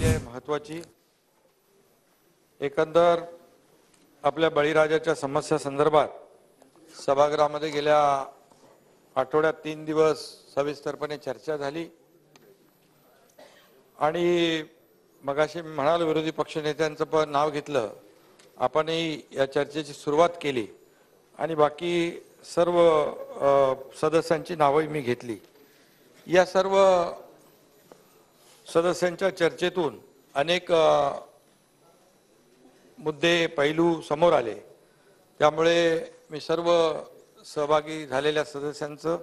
झालेली आहे महत्त्वाची। एकंदर आपल्या बळीराजाच्या समस्या संदर्भात सभागृहामध्ये गेल्या आठवड्यात 3 दिवस सविस्तरपणे चर्चा झाली आणि मगाशी मी म्हणालो विरोधी पक्षनेत्यांचं पण नाव घेतलं, आपणही या चर्चेची सुरुवात केली आणि बाकी सर्व सदस्यांची नावही मी घेतली। या सर्व सदस्यांच्या चर्चेतून अनेक मुद्दे पैलू समोर आले, त्यामुळे मी सर्व सहभागी झालेल्या सदस्यांचं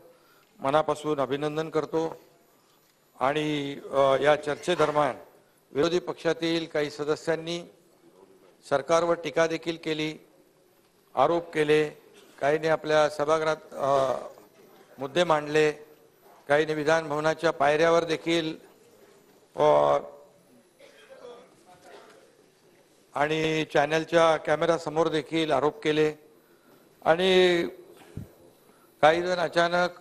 मनापासून अभिनंदन करतो। आणि या चर्चेदरम्यान विरोधी पक्षातील काही सदस्यांनी सरकारवर टीका देखील केली, आरोप केले, काहींनी आपल्या सभागृहात मुद्दे मांडले, काहींनी विधान भवनाच्या पायऱ्यावर देखील आणि चॅनलच्या कॅमेरा समोर देखील आरोप केले आणि काही जण अचानक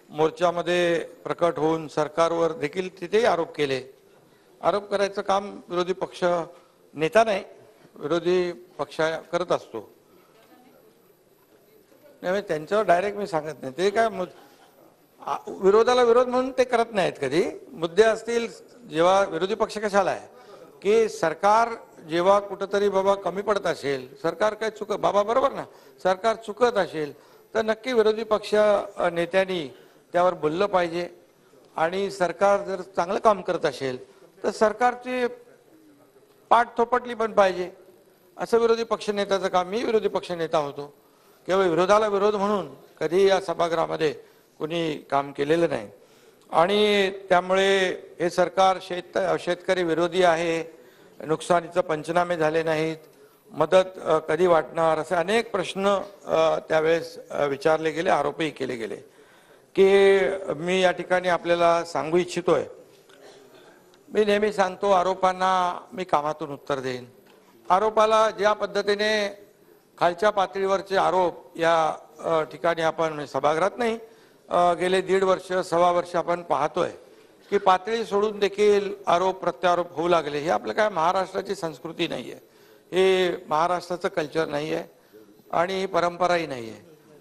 मोर्चामध्ये प्रकट होऊन सरकारवर देखील तिथेही आरोप केले। आरोप करायचं काम विरोधी पक्ष नेता नाही, विरोधी पक्ष करत असतो। त्यामुळे त्यांच्यावर डायरेक्ट मी सांगत नाही, ते काय विरोधाला विरोध म्हणून ते करत नाहीत। कधी मुद्दे असतील, जेव्हा विरोधी पक्ष कशाला आहे की सरकार जेव्हा कुठंतरी बाबा कमी पडत असेल, सरकार काय चुक बाबा बरोबर ना, सरकार चुकत असेल तर नक्की विरोधी पक्ष नेत्यांनी त्यावर बोललं पाहिजे आणि सरकार जर चांगलं काम करत असेल तर सरकारची पाठ थोपटली पण पाहिजे। असं विरोधी पक्ष नेत्याचं काम। मी विरोधी पक्ष नेता होतो, केवळ विरोधाला विरोध म्हणून कधी या सभागृहामध्ये कोणी काम केलेलं नाही आणि त्यामुळे हे सरकार शेतकरी विरोधी आहे, नुकसानीचे पंचनामे झाले नाहीत, मदत कधी वाटणार, असे अनेक प्रश्न त्यावेळेस विचारले गेले, आरोपही केले गेले। की मी या ठिकाणी आपल्याला सांगू इच्छितोय, मी नेहमी सांगतो आरोपांना मी कामातून उत्तर देईन। आरोपाला ज्या पद्धतीने खालच्या पातळीवरचे आरोप या ठिकाणी आपण सभागृहात नाही गेले 1.5 वर्ष 1.25 वर्ष आपण पाहतोय की पातळी सोडून देखील आरोप प्रत्यारोप होऊ लागले। हे आपलं काय महाराष्ट्राची संस्कृती नाहीये, हे महाराष्ट्राचं कल्चर नाहीये आणि ही परंपराही नाहीये।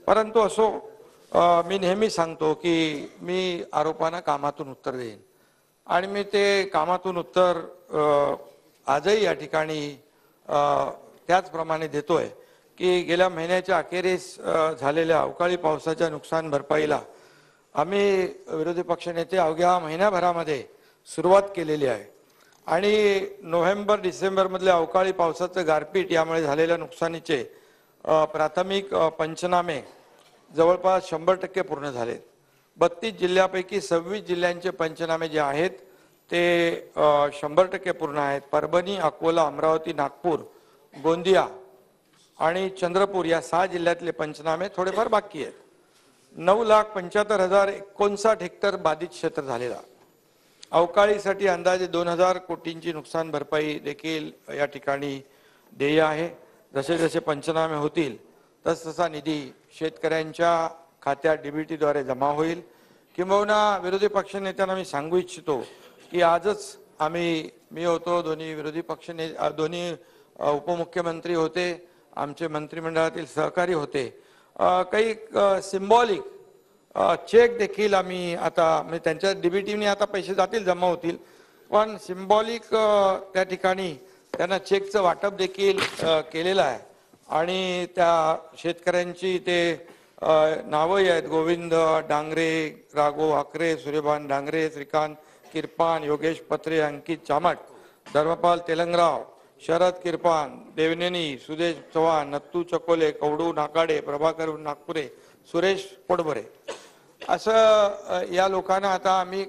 परंतु असो, मी नेहमी सांगतो की मी आरोपांना कामातून उत्तर देईन आणि मी ते कामातून उत्तर आजही या ठिकाणी त्याचप्रमाणे देतोय की गेल्या महिन्याच्या अखेरीस झालेल्या अवकाळी पावसाच्या नुकसान भरपाईला आम्ही विरोधी पक्षनेते अवघ्या महिन्याभरामध्ये सुरुवात केलेली आहे आणि नोव्हेंबर डिसेंबर मधल्या अवकाळी पावसाचं गारपीट यामुळे झालेल्या नुकसानीचे प्राथमिक पंचनामे जवळपास 100% पूर्ण झाले। 32 जिल्ह्यापैकी 26 जिल्ह्यांचे पंचनामे जे आहेत ते 100% पूर्ण आहेत। परभणी, अकोला, अमरावती, नागपूर, गोंदिया आणि चंद्रपूर या 6 जिल्ह्यातले पंचनामे थोडेफार बाकी आहेत। 9,75,059 हेक्टर बाधित क्षेत्र झालेला। अवकाळीसाठी अंदाजे 2,000 कोटींची नुकसान भरपाई देखील या ठिकाणी देय आहे। जसे जसे पंचनामे होतील तसतसा निधी शेतकऱ्यांच्या खात्यात DBT द्वारे जमा होईल। किंबहुना विरोधी पक्ष नेत्यांना मी सांगू इच्छितो की आजच मी होतो, दोन्ही विरोधी पक्ष दोन्ही उपमुख्यमंत्री होते, आमचे मंत्रिमंडळातील सहकारी होते, काही सिंबॉलिक चेक देखील आम्ही आता म्हणजे त्यांच्या DBTने आता पैसे जातील, जमा होतील, पण सिंबॉलिक त्या ठिकाणी त्यांना चेकचं वाटप देखील केलेलं आहे आणि त्या शेतकऱ्यांची ते नावही आहेत, गोविंद डांगरे, राघव आकरे, सूर्यभान डांगरे, श्रीकांत किरपान, योगेश पत्रे, अंकित चामट, धर्मपाल तेलंगराव, शरद किरपान, देवनेनी, सुदेश चव्हाण, नत्तू चकोले, कवडू नाकाडे, प्रभाकर नागपुरे, सुरेश पोटभरे, असं या लोकांना आता आम्ही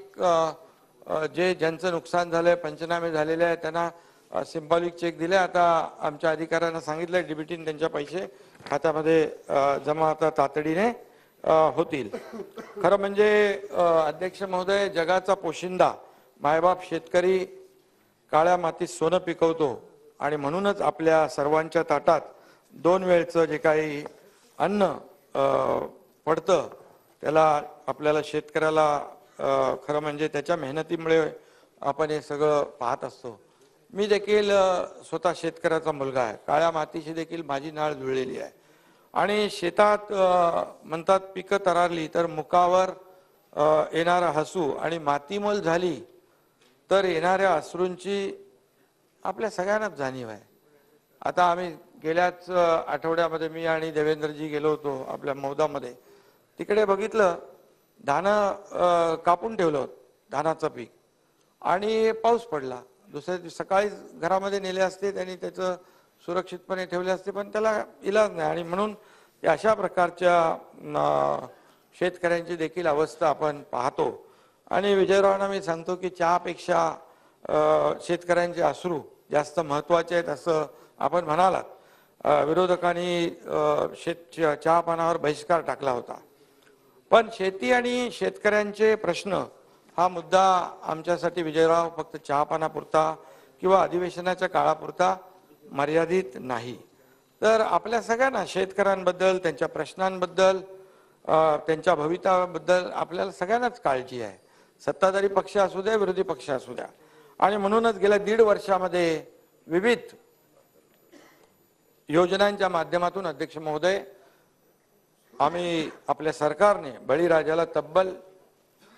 ज्यांचं नुकसान झालंय, पंचनामे झालेले आहे, त्यांना सिंबॉलिक चेक दिले। आता आमच्या अधिकाऱ्यांना सांगितलंय DBTने त्यांच्या पैसे खात्यामध्ये जमा आता तातडीने होतील। खरं म्हणजे अध्यक्ष महोदय, जगाचा पोशिंदा मायबाप शेतकरी काळ्या मातीत सोनं पिकवतो आणि म्हणूनच आपल्या सर्वांच्या ताटात 2 वेळचं जे काही अन्न पडतं त्याला आपल्याला शेतकऱ्याला खरं म्हणजे त्याच्या मेहनतीमुळे आपण हे सगळं पाहत असतो। मी देखील स्वतः शेतकऱ्याचा मुलगा आहे. काळ्या मातीशी देखील माझी नाळ जुळलेली आहे आणि शेतात म्हणतात पिकं तरारली तर मुखावर येणारा हसू आणि मातीमोल झाली तर येणाऱ्या अश्रूंची आपल्या सगळ्यांनाच जाणीव आहे. आता आम्ही गेल्याच आठवड्यामध्ये मी आणि देवेंद्रजी गेलो होतो आपल्या मौदामध्ये. तिकडे बघितलं धानं कापून ठेवलं होतं, धानाचं पीक, आणि पाऊस पडला. दुसऱ्या दिवशी सकाळी घरामध्ये नेले असते त्यांनी, त्याचं सुरक्षितपणे ठेवले असते, पण त्याला इलाज नाही. आणि म्हणून अशा प्रकारच्या शेतकऱ्यांची देखील अवस्था आपण पाहतो. आणि विजयरावांना मी सांगतो की चहापेक्षा शेतकऱ्यांचे अश्रू जास्त महत्त्वाचे आहेत असं आपण म्हणालात. विरोधकांनी चहापानावर बहिष्कार टाकला होता, पण शेती आणि शेतकऱ्यांचे प्रश्न हा मुद्दा आमच्यासाठी विजयराव फक्त चहापानापुरता किंवा अधिवेशनाच्या काळापुरता मर्यादित नाही. तर आपल्या सगळ्यांना शेतकऱ्यांबद्दल, त्यांच्या प्रश्नांबद्दल, त्यांच्या भवितव्याबद्दल आपल्याला सगळ्यांनाच काळजी आहे. सत्ताधारी पक्ष असू द्या, विरोधी पक्ष असू द्या. आणि म्हणूनच गेल्या 1.5 वर्षामध्ये विविध योजनांच्या माध्यमातून अध्यक्ष महोदय आम्ही आपल्या सरकारने बळीराजाला तब्बल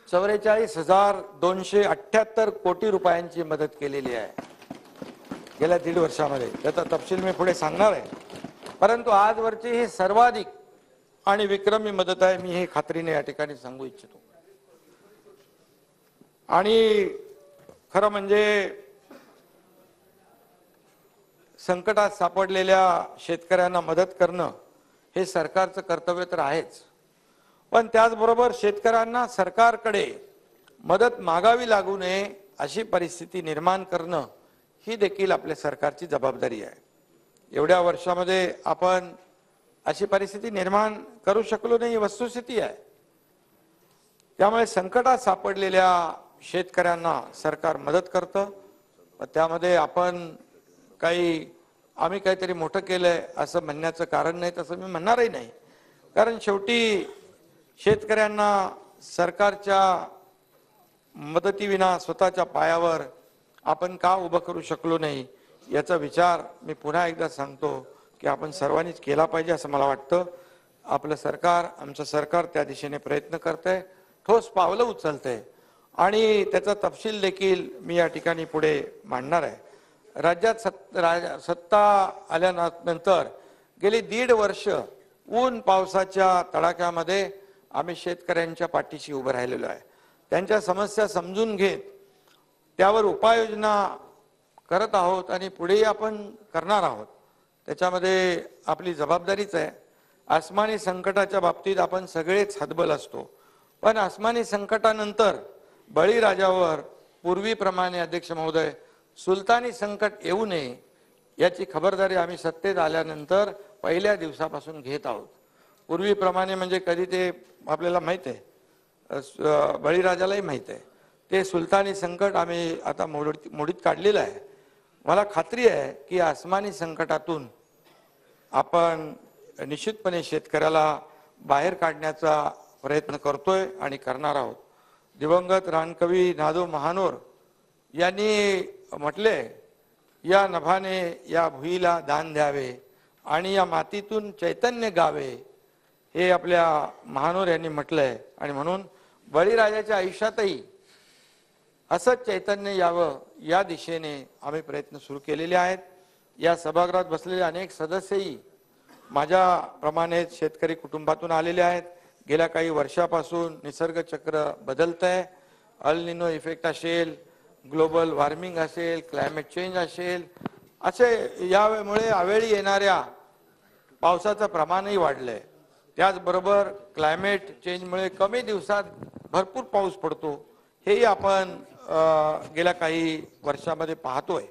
44,278 कोटी रुपयांची मदत केलेली आहे गेल्या 1.5 वर्षामध्ये. त्याचा तपशील मी पुढे सांगणार आहे, परंतु आजवरची ही सर्वाधिक आणि विक्रमी मदत आहे, मी हे खात्रीने या ठिकाणी सांगू इच्छितो. आणि खरं म्हणजे संकटात सापडलेल्या शेतकऱ्यांना मदत करणं हे सरकारचं कर्तव्य तर आहेच, पण त्याचबरोबर शेतकऱ्यांना सरकारकडे मदत मागावी लागू नये अशी परिस्थिती निर्माण करणं ही देखील आपल्या सरकारची जबाबदारी आहे. एवढ्या वर्षामध्ये आपण अशी परिस्थिती निर्माण करू शकलो नाही, वस्तुस्थिती आहे. त्यामुळे संकटात सापडलेल्या शेतकऱ्यांना सरकार मदत करतं. त्यामध्ये आम्ही काहीतरी मोठं केलंय असं म्हणण्याचं कारण नाही, तसं मी म्हणणारही नाही. कारण शेवटी शेतकऱ्यांना सरकारच्या मदतीविना स्वतःच्या पायावर आपण का उभं करू शकलो नाही याचा विचार मी पुन्हा एकदा सांगतो की आपण सर्वांनीच केला पाहिजे असं मला वाटतं. आपलं सरकार, आमचं सरकार त्या दिशेने प्रयत्न करतंय, ठोस पावलं उचलतंय आणि त्याचा तपशील देखील मी या ठिकाणी पुढे मांडणार आहे. राज्यात सत्ता आल्यानंतर गेली 1.5 वर्ष ऊन पावसाच्या तडाख्यामध्ये आम्ही शेतकऱ्यांच्या पाठीशी उभं राहिलेलो आहे. त्यांच्या समस्या समजून घेत त्यावर उपाययोजना करत आहोत आणि पुढेही आपण करणार आहोत. त्याच्यामध्ये आपली जबाबदारीच आहे. आसमानी संकटाच्या बाबतीत आपण सगळेच हतबल असतो, पण आसमानी संकटानंतर बळीराजावर पूर्वीप्रमाणे अध्यक्ष महोदय सुलतानी संकट येऊ नये याची खबरदारी आम्ही सत्तेत आल्यानंतर पहिल्या दिवसापासून घेत आहोत. पूर्वीप्रमाणे म्हणजे कधी ते आपल्याला माहित आहे, बळीराजालाही माहित आहे, ते सुलतानी संकट आम्ही आता मोडीत काढलेलं आहे. मला खात्री आहे की आसमानी संकटातून आपण निश्चितपणे शेतकऱ्याला बाहेर काढण्याचा प्रयत्न करतोय आणि करणार आहोत. दिवंगत रानकवी नादो महानोर यांनी म्हटले, या नभाने या भुईला दान द्यावे आणि या मातीतून चैतन्य गावे, हे आपल्या महानोर यांनी म्हटलंय. आणि म्हणून बळीराजाच्या आयुष्यातही असंच चैतन्य यावं या दिशेने आम्ही प्रयत्न सुरू केलेले आहेत. या सभागृहात बसलेले अनेक सदस्यही माझ्याप्रमाणेच शेतकरी कुटुंबातून आलेले आहेत. गेल्या काही वर्षापासून निसर्ग चक्र बदलतंय, अल निनो इफेक्ट असेल, ग्लोबल वॉर्मिंग असेल, क्लायमेट चेंज असेल, असे यामुळे अवेळी येणाऱ्या पावसाचं प्रमाणही वाढलंय. त्याचबरोबर क्लायमेट चेंजमुळे कमी दिवसात भरपूर पाऊस पडतो, हेही आपण गेल्या काही वर्षामध्ये पाहतोय.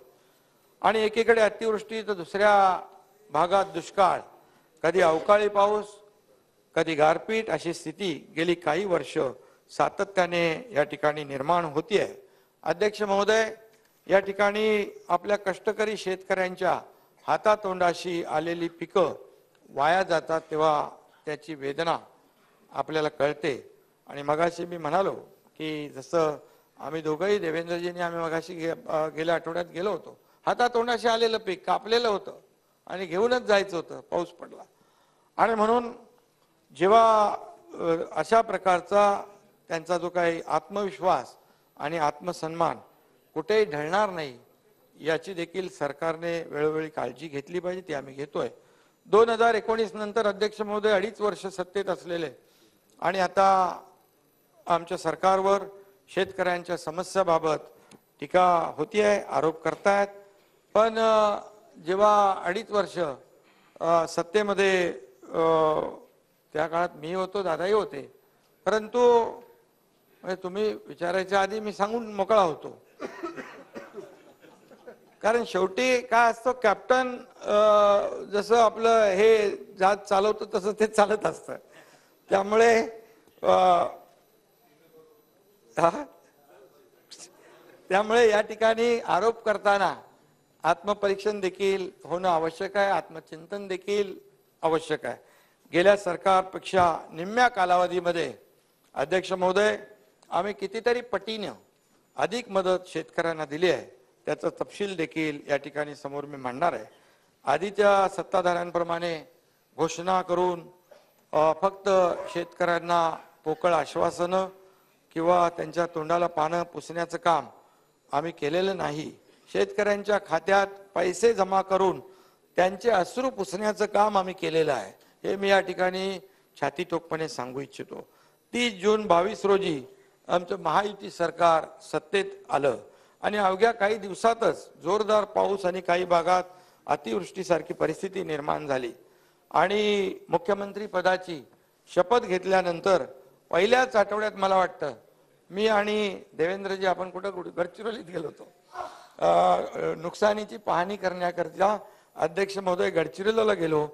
आणि एकीकडे अतिवृष्टी तर दुसऱ्या भागात दुष्काळ, कधी अवकाळी पाऊस, कधी गारपीट, अशी स्थिती गेली काही वर्ष सातत्याने या ठिकाणी निर्माण होतीये. अध्यक्ष महोदय, या ठिकाणी आपल्या कष्टकरी शेतकऱ्यांच्या हातातोंडाशी आलेली पिकं वाया जातात तेव्हा त्याची वेदना आपल्याला कळते. आणि मगाशी मी म्हणालो की जसं आम्ही दोघंही, देवेंद्रजींनी आम्ही मगाशी गेल्या आठवड्यात गेलो होतो, हातातोंडाशी आलेलं पीक कापलेलं होतं आणि घेऊनच जायचं होतं, पाऊस पडला. आणि म्हणून जेव्हा अशा प्रकारचा त्यांचा जो काही आत्मविश्वास आणि आत्मसन्मान कुठेही ढळणार नाही याची देखील सरकारने वेळोवेळी काळजी घेतली पाहिजे, ती आम्ही घेतोय. 2019 नंतर अध्यक्ष महोदय 2.5 वर्ष सत्तेत असलेले आणि आता आमच्या सरकारवर शेतकऱ्यांच्या समस्याबाबत टीका होतीये, आरोप करतायत. पण जेव्हा 2.5 वर्ष सत्तेमध्ये त्या काळात मी होतो, दादाही होते, परंतु तुम्ही विचारायच्या आधी मी सांगून मोकळा होतो. कारण शेवटी काय असतं, कॅप्टन जसं आपलं हे जहाज चालवतं तसं ते चालत असतं. त्यामुळे त्यामुळे या ठिकाणी आरोप करताना आत्मपरीक्षण देखील होणं आवश्यक आहे, आत्मचिंतन देखील आवश्यक आहे. गेल्या सरकारपेक्षा निम्म्या कालावधीमध्ये अध्यक्ष महोदय आम्ही कितीतरी पटीने अधिक मदत शेतकऱ्यांना दिली आहे. त्याचा तपशील देखील या ठिकाणी समोर मी मांडणार आहे. आधीच्या सत्ताधाऱ्यांप्रमाणे घोषणा करून फक्त शेतकऱ्यांना पोकळ आश्वासनं किंवा त्यांच्या तोंडाला पानं पुसण्याचं काम आम्ही केलेलं नाही. शेतकऱ्यांच्या खात्यात पैसे जमा करून त्यांचे अश्रू पुसण्याचं काम आम्ही केलेलं आहे. हे मी या ठिकाणी छातीटोकपणे सांगू इच्छितो. 30 जून 22 रोजी आमचं महायुती सरकार सत्तेत आलं आणि अवघ्या काही दिवसातच जोरदार पाऊस आणि काही भागात अतिवृष्टीसारखी परिस्थिती निर्माण झाली आणि मुख्यमंत्री पदाची शपथ घेतल्यानंतर पहिल्याच आठवड्यात मला वाटतं मी आणि देवेंद्रजी आपण कुठं गडचिरोलीत गेलो होतो. नुकसानीची पाहणी करण्याकरता अध्यक्ष महोदय गडचिरोलीला गेलो.